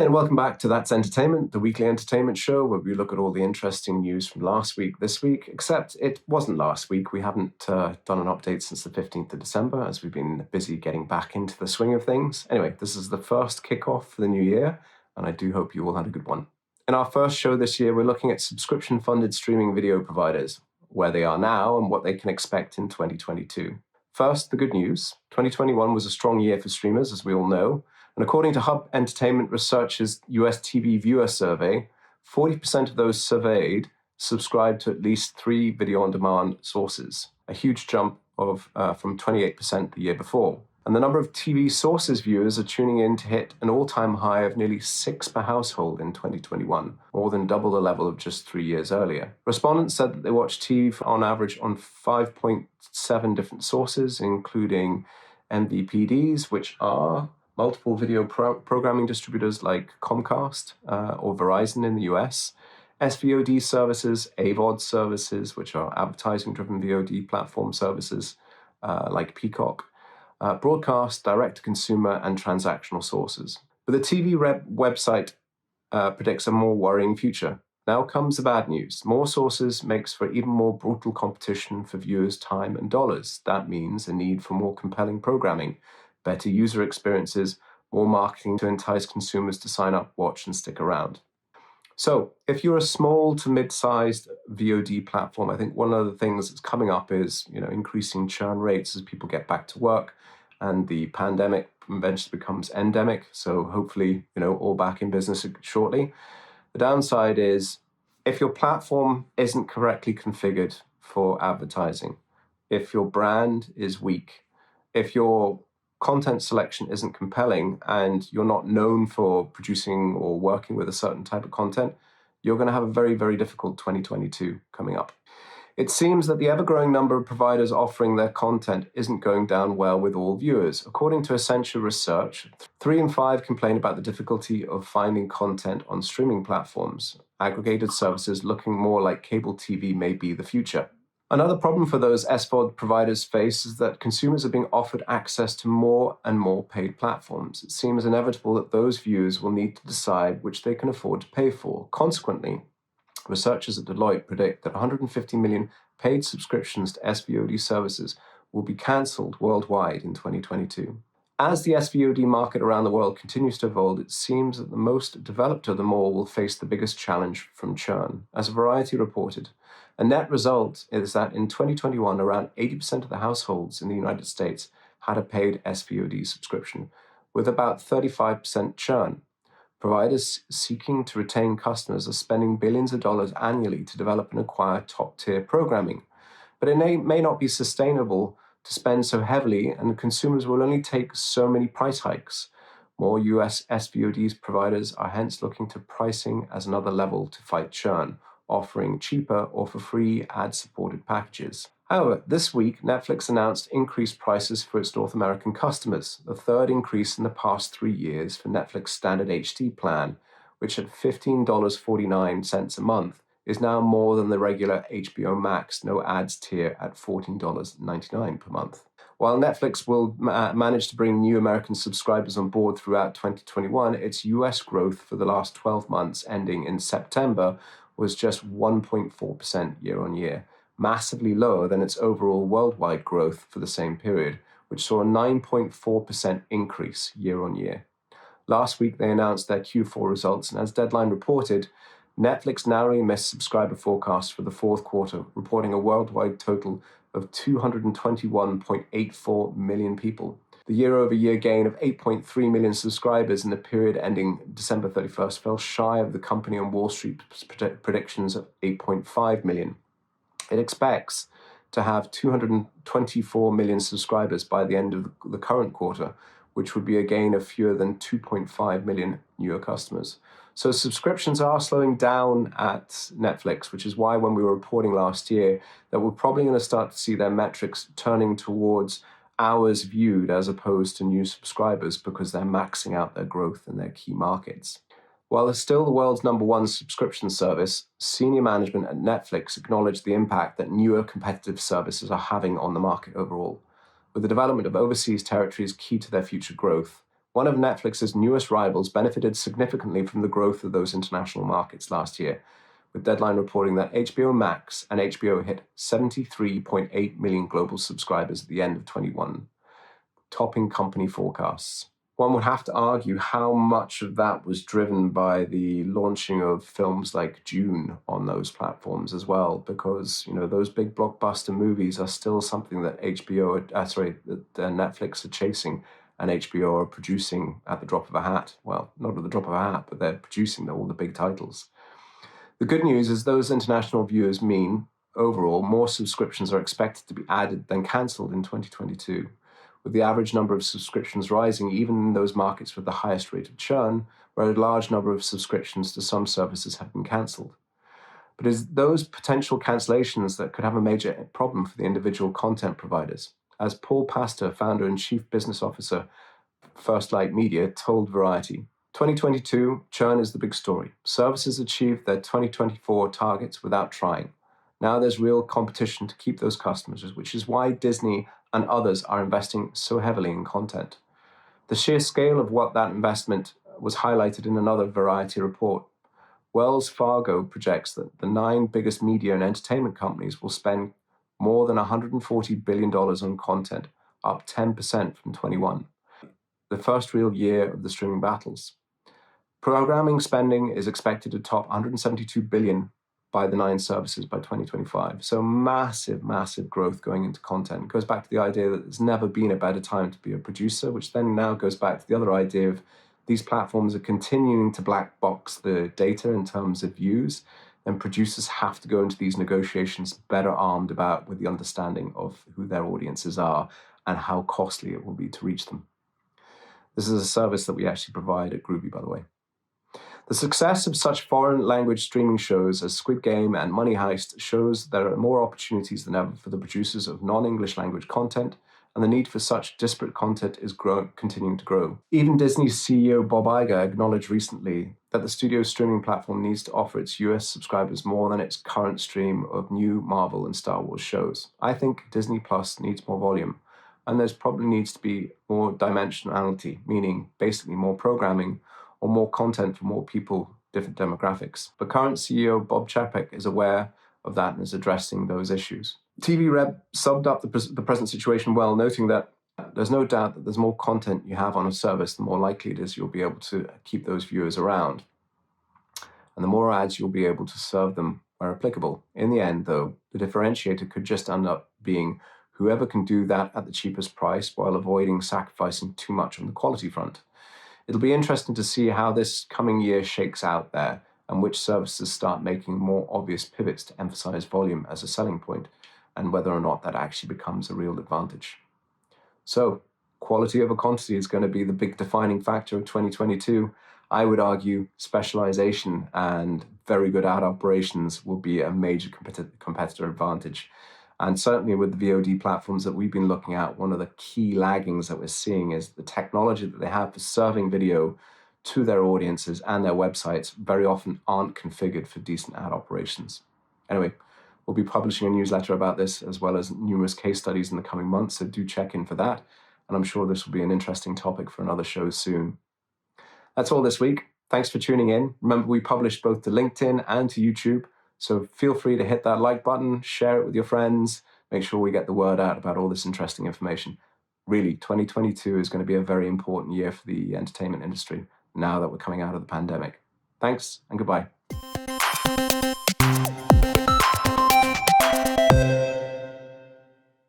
and welcome back to That's Entertainment, the weekly entertainment show where we look at all the interesting news from last week, this week, except it wasn't last week. We haven't done an update since the 15th of December as we've been busy getting back into the swing of things. Anyway, this is the first kickoff for the new year, and I do hope you all had a good one. In our first show this year, we're looking at subscription-funded streaming video providers, where they are now and what they can expect in 2022. First, the good news. 2021 was a strong year for streamers, as we all know. And according to Hub Entertainment Research's US TV viewer survey, 40% of those surveyed subscribe to at least 3 video-on-demand sources, a huge jump from 28% the year before. And the number of TV sources viewers are tuning in to hit an all-time high of nearly 6 per household in 2021, more than double the level of just 3 years earlier. Respondents said that they watch TV on average on 5.7 different sources, including MVPDs, which are multiple video programming distributors like Comcast or Verizon in the US, SVOD services, AVOD services, which are advertising-driven VOD platform services like Peacock, broadcast, direct-to-consumer, and transactional sources. But the TV website predicts a more worrying future. Now comes the bad news. More sources makes for even more brutal competition for viewers' time and dollars. That means a need for more compelling programming, better user experiences, more marketing to entice consumers to sign up, watch, and stick around. So if you're a small to mid-sized VOD platform, I think one of the things that's coming up is increasing churn rates as people get back to work and the pandemic eventually becomes endemic. So hopefully, all back in business shortly. The downside is if your platform isn't correctly configured for advertising, if your brand is weak, if your content selection isn't compelling and you're not known for producing or working with a certain type of content, you're going to have a very, very difficult 2022 coming up. It seems that the ever-growing number of providers offering their content isn't going down well with all viewers. According to Accenture Research, 3 in 5 complain about the difficulty of finding content on streaming platforms. Aggregated services looking more like cable TV may be the future. Another problem for those SVOD providers face is that consumers are being offered access to more and more paid platforms. It seems inevitable that those viewers will need to decide which they can afford to pay for. Consequently, researchers at Deloitte predict that 150 million paid subscriptions to SVOD services will be cancelled worldwide in 2022. As the SVOD market around the world continues to evolve, it seems that the most developed of them all will face the biggest challenge from churn. As Variety reported, a net result is that in 2021, around 80% of the households in the United States had a paid SVOD subscription, with about 35% churn. Providers seeking to retain customers are spending billions of dollars annually to develop and acquire top-tier programming. But it may not be sustainable to spend so heavily, and consumers will only take so many price hikes. More US SVOD providers are hence looking to pricing as another level to fight churn, offering cheaper or for free ad-supported packages. However, this week, Netflix announced increased prices for its North American customers, the third increase in the past 3 years for Netflix Standard HD plan, which at $15.49 a month is now more than the regular HBO Max no ads tier at $14.99 per month. While Netflix will manage to bring new American subscribers on board throughout 2021, its US growth for the last 12 months ending in September was just 1.4% year-on-year, massively lower than its overall worldwide growth for the same period, which saw a 9.4% increase year-on-year. Last week, they announced their Q4 results, and as Deadline reported, Netflix narrowly missed subscriber forecasts for the fourth quarter, reporting a worldwide total of 221.84 million people. The year-over-year gain of 8.3 million subscribers in the period ending December 31st fell shy of the company on Wall Street's predictions of 8.5 million. It expects to have 224 million subscribers by the end of the current quarter, which would be a gain of fewer than 2.5 million newer customers. So subscriptions are slowing down at Netflix, which is why when we were reporting last year that we're probably going to start to see their metrics turning towards hours viewed as opposed to new subscribers because they're maxing out their growth in their key markets. While it's still the world's #1 subscription service, senior management at Netflix acknowledged the impact that newer competitive services are having on the market overall. With the development of overseas territories key to their future growth, One of Netflix's newest rivals benefited significantly from the growth of those international markets last year, with Deadline reporting that HBO Max and HBO hit 73.8 million global subscribers at the end of 21, topping company forecasts. One would have to argue how much of that was driven by the launching of films like June on those platforms as well, because those big blockbuster movies are still something that Netflix are chasing, and HBO are producing at the drop of a hat. Well, not at the drop of a hat, but they're producing all the big titles. The good news is those international viewers mean, overall, more subscriptions are expected to be added than cancelled in 2022, with the average number of subscriptions rising even in those markets with the highest rate of churn, where a large number of subscriptions to some services have been cancelled. But it's those potential cancellations that could have a major problem for the individual content providers. As Paul Pastor, founder and chief business officer First Light Media, told Variety, 2022, churn is the big story. Services achieved their 2024 targets without trying. Now there's real competition to keep those customers, which is why Disney and others are investing so heavily in content. The sheer scale of what that investment was highlighted in another Variety report. Wells Fargo projects that the 9 biggest media and entertainment companies will spend more than $140 billion on content, up 10% from 21, the first real year of the streaming battles. Programming spending is expected to top $172 billion by the 9 services by 2025. So massive, massive growth going into content. It goes back to the idea that there's never been a better time to be a producer, which then now goes back to the other idea of these platforms are continuing to black box the data in terms of views, and producers have to go into these negotiations better armed with the understanding of who their audiences are and how costly it will be to reach them. This is a service that we actually provide at Groovy, by the way. The success of such foreign language streaming shows as Squid Game and Money Heist shows there are more opportunities than ever for the producers of non-English language content, and the need for such disparate content is continuing to grow. Even Disney's CEO Bob Iger acknowledged recently that the studio's streaming platform needs to offer its US subscribers more than its current stream of new Marvel and Star Wars shows. I think Disney Plus needs more volume, and there's probably needs to be more dimensionality, meaning basically more programming or more content for more people, different demographics. But current CEO Bob Chapek is aware of that and is addressing those issues. TV Rep summed up the present situation well, noting that there's no doubt that there's more content you have on a service, the more likely it is you'll be able to keep those viewers around. And the more ads you'll be able to serve them where applicable. In the end, though, the differentiator could just end up being whoever can do that at the cheapest price while avoiding sacrificing too much on the quality front. It'll be interesting to see how this coming year shakes out there and which services start making more obvious pivots to emphasize volume as a selling point, and whether or not that actually becomes a real advantage. So, quality over quantity is going to be the big defining factor of 2022. I would argue specialization and very good ad operations will be a major competitor advantage. And certainly with the VOD platforms that we've been looking at, one of the key laggings that we're seeing is the technology that they have for serving video to their audiences and their websites very often aren't configured for decent ad operations. Anyway, we'll be publishing a newsletter about this as well as numerous case studies in the coming months, so do check in for that. And I'm sure this will be an interesting topic for another show soon. That's all this week. Thanks for tuning in. Remember, we publish both to LinkedIn and to YouTube, so feel free to hit that like button, share it with your friends, make sure we get the word out about all this interesting information. Really, 2022 is going to be a very important year for the entertainment industry now that we're coming out of the pandemic. Thanks and goodbye.